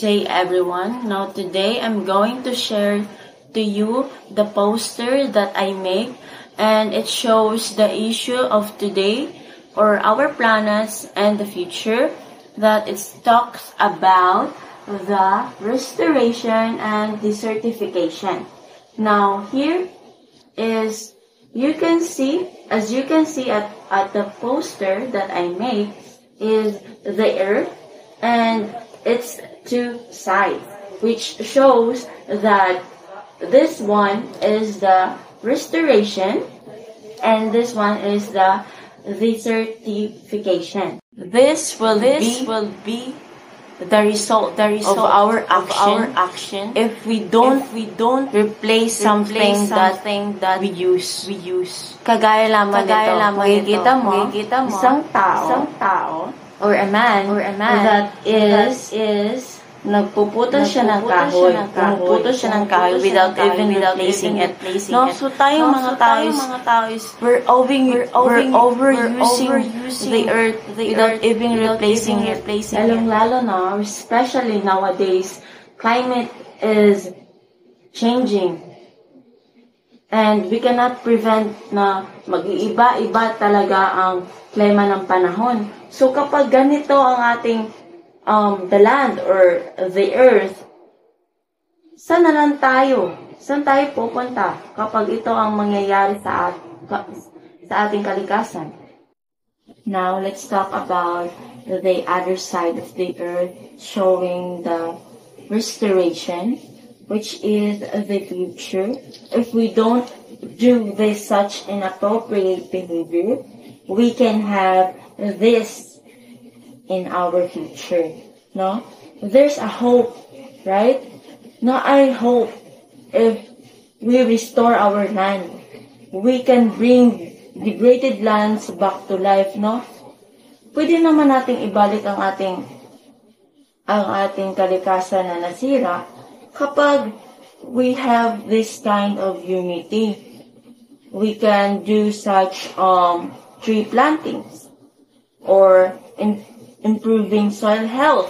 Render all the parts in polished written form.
day everyone. Now today I'm going to share to you the poster that I make, and it shows the issue of today or our planets and the future, that it talks about the restoration and desertification. Now here is, as you can see at the poster that I made, is the earth and its two sides, which shows that this one is the restoration and this one is the desertification. This will be the result of our action if we don't replace something that we use. Kagaya lamang nito, makikita mo isang tao or a man that is nagpuputol siya ng kahoy without even replacing it. No, so tayong mga tao is we're overusing the earth without even replacing it. Lalo na, especially nowadays, climate is changing. And we cannot prevent na mag-iiba-iba talaga ang klima ng panahon. So kapag ganito ang ating the land or the earth, saan tayo pupunta kapag ito ang mangyayari sa ating kalikasan? Now, let's talk about the other side of the earth, showing the restoration, which is the future. If we don't do such inappropriate behavior, we can have this in our future. No? There's a hope, right? No, I hope if we restore our land, we can bring degraded lands back to life, no? Pwede naman nating ibalik ang ating kalikasan na nasira kapag we have this kind of unity. We can do such tree plantings or improving soil health,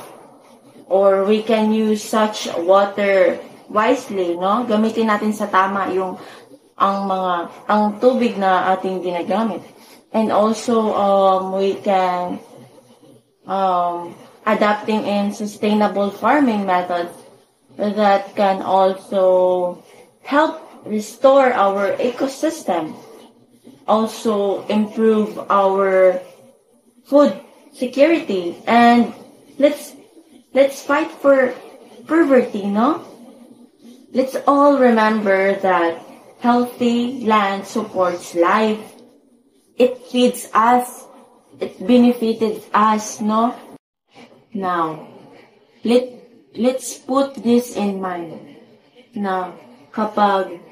or we can use such water wisely, no? Gamitin natin sa tama ang tubig na ating ginagamit. And also we can adapting in sustainable farming methods that can also help restore our ecosystem, also improve our food security, and let's fight for poverty, no? Let's all remember that healthy land supports life. It feeds us, it benefited us, no? Now, let's put this in mind na kapag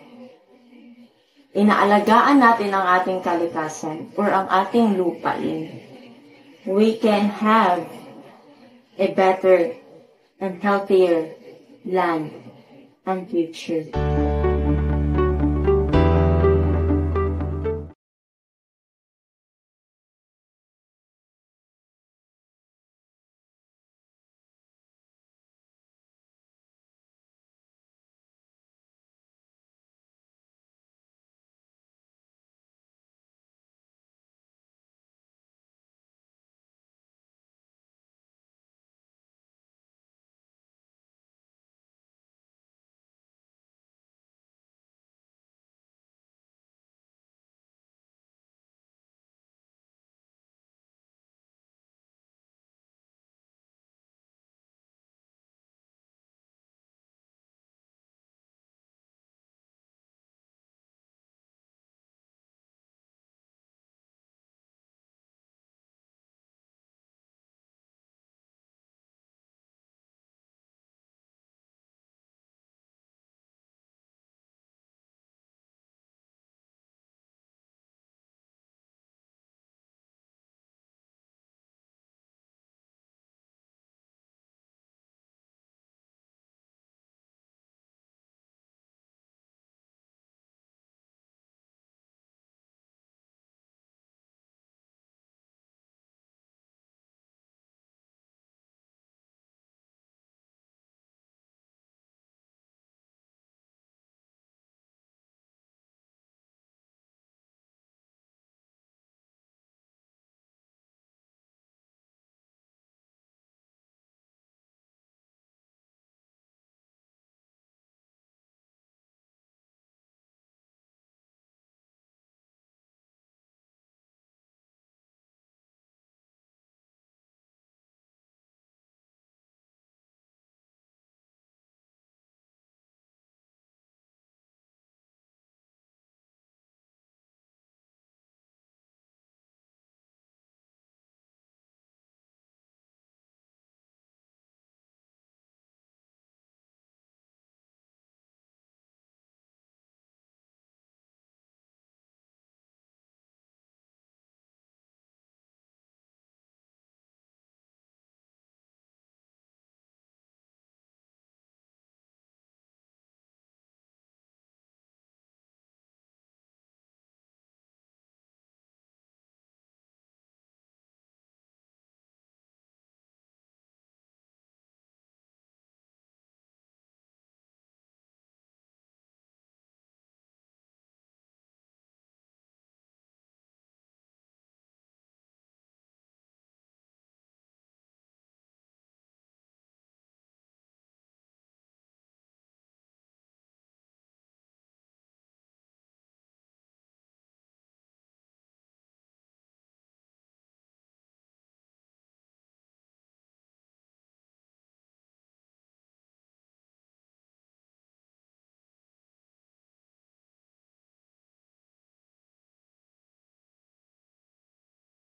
inaalagaan natin ang ating kalikasan or ang ating lupain, we can have a better and healthier land and future.